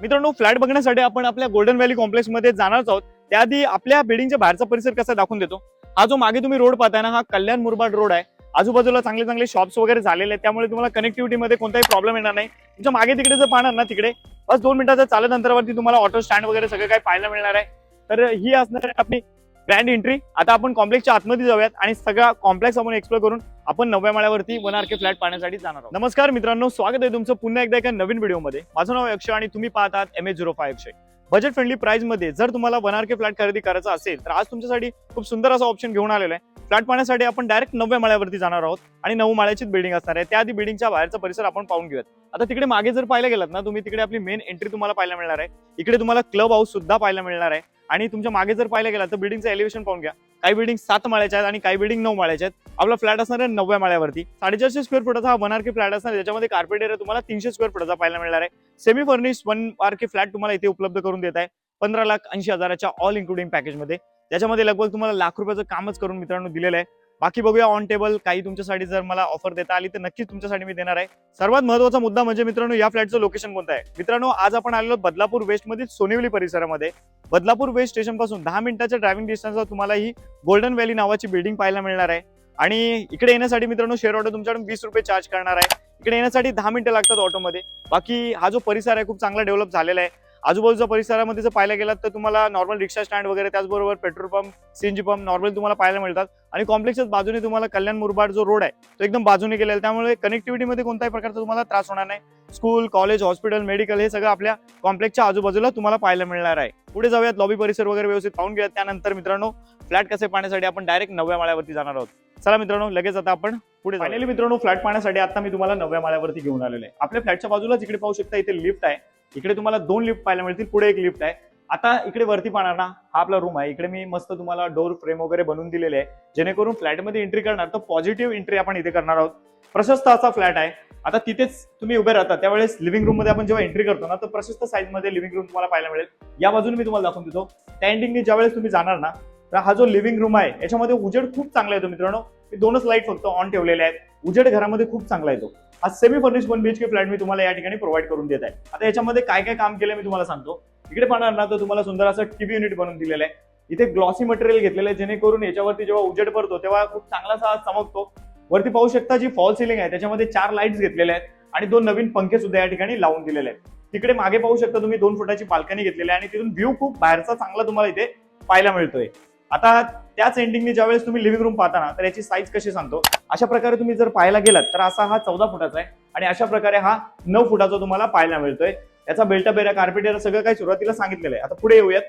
मित्रांनो, फ्लॅट बघण्यासाठी आपण आपल्या गोल्डन व्हॅली कॉम्प्लेक्स मध्ये जाणारच आहोत. त्याआधी आपल्या बिल्डिंगच्या बाहेरचा परिसर कसा दाखवून देतो. हा जो मागे तुम्ही रोड पाहताय ना, हा कल्याण मुरबाड रोड आहे. आजूबाजूला चांगले चांगले शॉप्स वगैरे झालेले आहेत, त्यामुळे तुम्हाला कनेक्टिव्हिटी मध्ये कोणताही प्रॉब्लेम येणार नाही. तुमच्या मागे तिकडे जर पाहणार ना, तिकडे बस 2 मिनिटाच्या चालत अंतरावरती तुम्हाला ऑटो स्टँड वगैरे सगळं काही पाहायला मिळणार आहे. तर ही असणार आहे आपली ग्रँड एंट्री. आता आपण कॉम्प्लेक्सच्या आतमध्ये जाऊयात आणि सगळा कॉम्प्लेक्स आपण एक्सप्लोर करून आपण 9व्या माळ्यावरती 1 RK फ्लॅट पाहण्यासाठी जाणार आहोत. नमस्कार मित्रांनो, स्वागत आहे तुमचं पुन्हा एकदा एका नवीन व्हिडिओमध्ये. माझं नाव अक्षय आणि तुम्ही पाहतात MH05 अक्षय. बजेट फ्रेंडली प्राइस मध्ये जर तुम्हाला 1 RK फ्लॅट खरेदी करायचा असेल तर आज तुमच्यासाठी खूप सुंदर असा ऑप्शन घेऊन आलेला आहे. फ्लॅट पाहण्यासाठी आपण डायरेक्ट 9व्या माळ्यावरती जाणार आहोत आणि 9 माळ्याचीच बिल्डिंग असणार आहे. त्याआधी बिल्डिंगच्या बाहेरचा परिसर आपण पाहून घेऊयात. आता तिकडे मागे जर पाहायला गेलात ना तुम्ही, तिकडे आपली मेन एंट्री तुम्हाला पाहायला मिळणार आहे. इकडे तुम्हाला क्लब हाऊस सुद्धा पाहायला मिळणार आहे. आणि तुमच्या मागे जर पाहायला गेला तर बिल्डिंगचं एलिव्हेशन पाहून घ्या. काही बिल्डिंग 7 माळ्याच्या आहेत आणि काही बिल्डिंग 9 माळ्याच्या आहेत. आपला फ्लॅट असणार आहे 9व्या माळ्यावरती. 450 स्क्वेअर फुटाचा हा 1 RK फ्लॅट असणार आहे. त्याच्यामध्ये कार्पेट एरिया तुम्हाला 300 स्क्वेअर फुटाचा पाहायला मिळणार आहे. सेमी फर्निश 1 RK फ्लॅट तुम्हाला इथे उपलब्ध करून देत आहे 15,80,000च्या ऑल इन्क्लुडिंग पॅकेज मध्ये. त्याच्यामध्ये लगभग तुम्हाला लाख रुपयाचं कामच करून मित्रांनो दिलेलं आहे. बाकी बघूया ऑन टेबल काही तुमच्यासाठी जर मला ऑफर देता आली तर नक्कीच तुमच्यासाठी मी देणार आहे. सर्वात महत्त्वाचा मुद्दा म्हणजे मित्रांनो, या फ्लॅटचं लोकेशन कोणतं आहे. मित्रांनो, आज आपण आलेलो बदलापूर वेस्ट मधील सोनिवली परिसरामध्ये. बदलापूर वेस्ट स्टेशन पासून 10 मिनिटाच्या ड्रायव्हिंग डिस्टन्सवर तुम्हाला ही गोल्डन व्हॅली नावाची बिल्डिंग पाहायला मिळणार आहे. आणि इकडे येण्यासाठी मित्रांनो शेअर ऑटो तुमच्याकडून 20 रुपये चार्ज करणार आहे. इकडे येण्यासाठी 10 मिनिटं लागतात ऑटोमध्ये. बाकी हा जो परिसर आहे खूप चांगला डेव्हलप झालेला आहे. आजूबाजूच्या परिसरामध्ये जर पाहायला गेलात तर तुम्हाला नॉर्मल रिक्षा स्टँड वगैरे, त्याचबरोबर petrol pump, CNG pump normal तुम्हाला पाहायला मिळतात. आणि कॉम्प्लेक्सच्या बाजूने तुम्हाला कल्याण मुरबाड जो रोड आहे तो एकदम बाजूने गेलेला आहे. त्यामुळे कनेक्टिव्हिटी मध्ये कोणत्याही प्रकारचा तुम्हाला त्रास होणार नाही. स्कूल, कॉलेज, हॉस्पिटल, मेडिकल हे सगळं आपल्या कॉम्प्लेक्सच्या आजूबाजूला तुम्हाला पाहायला मिळणार आहे. पुढे जाऊयात, लॉबी परिसर वगैरे व्यवस्थित पाहून घेऊयात. त्यानंतर मित्रांनो फ्लॅट कसे पाहण्यासाठी आपण डायरेक्ट 9व्या माळ्यावरती जाणार आहोत. चला मित्रांनो, लगेच आता आपण पुढे फायनली मित्रांनो फ्लॅट पाहण्यासाठी आता मी तुम्हाला 9व्या माळ्यावरती घेऊन आलेलो आहे. आपल्या फ्लॅटच्या बाजूला जिकडे पाहू शकता इथे लिफ्ट आहे. इकडे तुम्हाला 2 लिफ्ट पाहायला मिळतील, पुढे एक लिफ्ट आहे. आता इकडे वरती पाहणार ना, हा आपला रूम आहे. इकडे मी मस्त तुम्हाला डोर फ्रेम वगैरे बनवून दिलेले आहे, जेणेकरून फ्लॅटमध्ये एंट्री करणार तर पॉझिटिव्ह एंट्री आपण इथे करणार आहोत. प्रशस्त असा फ्लॅट आहे. आता तिथेच तुम्ही उभे राहता त्यावेळेस लिव्हिंग रूम मध्ये आपण जेव्हा एंट्री करतो ना, तर प्रशस्त साईज मध्ये लिव्हिंग रूम तुम्हाला पाहायला मिळेल. या बाजूने मी तुम्हाला दाखवून देतो. त्या एंडिंगने ज्यावेळेस तुम्ही जाणार ना, तर हा जो लिव्हिंग रूम आहे याच्यामध्ये उजेड खूप चांगला येतो मित्रांनो. मी 2च लाईट फक्त ऑन ठेवलेले आहेत. उजेड घरामध्ये खूप चांगला येतो. हा सेमी फर्निश 1 BHK फ्लॅट मी तुम्हाला या ठिकाणी प्रोव्हाइड करून देत आहे. आता याच्यामध्ये काय काय काम केलंय मी तुम्हाला सांगतो. इकडे पाहणार ना, तर तुम्हाला सुंदर असं टीव्ही युनिट बनवून दिलेलं आहे. इथे ग्लॉसी मटेरियल घेतलेलं आहे, जेणेकरून याच्यावरती जेव्हा उजेड पडतो तेव्हा खूप चांगलासा चमकतो. वरती पाहू शकता जी फॉल सिलिंग आहे त्याच्यामध्ये 4 लाईट्स घेतलेल्या आहेत आणि 2 नवीन पंखे सुद्धा या ठिकाणी लावून दिलेले आहेत. तिकडे मागे पाहू शकता तुम्ही 2 फुटाची बाल्कनी घेतलेली आहे आणि तिथून व्ह्यू खूप बाहेरचा चांगला तुम्हाला इथे पाहायला मिळतोय. आता त्याच एंडिंगने ज्यावेळेस तुम्ही लिव्हिंग रूम पाहता ना, तर याची साईज कशी सांगतो. अशा प्रकारे तुम्ही जर पाहायला गेलात तर असा हा 14 फुटाचा आहे आणि अशा प्रकारे हा 9 फुटाचा तुम्हाला पाहायला मिळतोय. याचा बेल्टअप एरिया, कार्पेट एरिया सगळं काही सुरुवातीला सांगितलेलं आहे. आता पुढे येऊयात.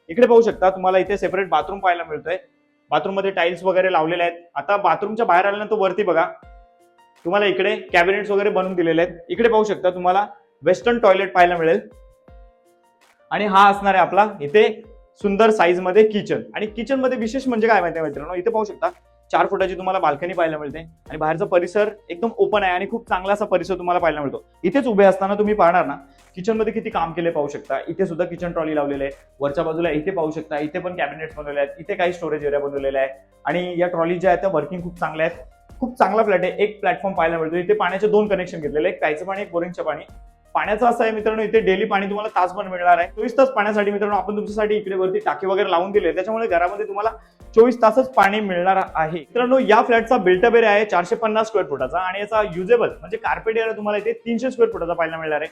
इकडे पाहू शकता तुम्हाला इथे सेपरेट बाथरूम पाहायला मिळतोय. बाथरूम मध्ये टाइल्स वगैरे लावलेले आहेत. आता बाथरूमच्या बाहेर आल्यानंतर वरती बघा, तुम्हाला इकडे कॅबिनेट्स वगैरे बनवून दिलेले आहेत. इकडे पाहू शकता तुम्हाला वेस्टर्न टॉयलेट पाहायला मिळेल. आणि हा असणार आहे आपला इथे सुंदर साईज मध्ये किचन. आणि किचन मध्ये विशेष म्हणजे काय माहिती मित्रांनो, इथे पाहू शकता 4 फुटाची तुम्हाला बाल्कनी पाहायला मिळते आणि बाहेरचा परिसर एकदम ओपन आहे आणि खूप चांगला असा परिसर तुम्हाला पाहायला मिळतो. इथेच उभे असताना तुम्ही पाहणार ना, किचन मध्ये किती काम केले पाहू शकता. इथे सुद्धा किचन ट्रॉली लावलेले आहे. वरच्या बाजूला इथे पाहू शकता, इथे पण कॅबिनेट्स बनवले आहेत. इथे काही स्टोरेज एरिया बनवलेला आहे आणि या ट्रॉली ज्या आहेत त्या वर्किंग खूप चांगल्या आहेत. खूप चांगला फ्लॅट आहे. एक प्लॅटफॉर्म पाहायला मिळतो. इथे पाण्याचे 2 कनेक्शन घेतलेले, एक प्यायचं पाणी, एक बोरिंगचं पाणी. पाण्याचं असं आहे मित्रांनो, इथे डेली पाणी तुम्हाला तासभर मिळणार आहे. 24 तास पाण्यासाठी मित्रांनो आपण तुमच्यासाठी इकडे वरती टाकी वगैरे लावून दिले, त्याच्यामुळे घरामध्ये तुम्हाला 24 तासच पाणी मिळणार आहे. मित्रांनो, या फ्लॅटचा बिल्टअप एरिया आहे 450 स्क्वेअर फुटाचा आणि याचा युजेबल म्हणजे कार्पेट एरिया तुम्हाला इथे 300 स्क्वेअर फुटाचा पाहायला मिळणार आहे.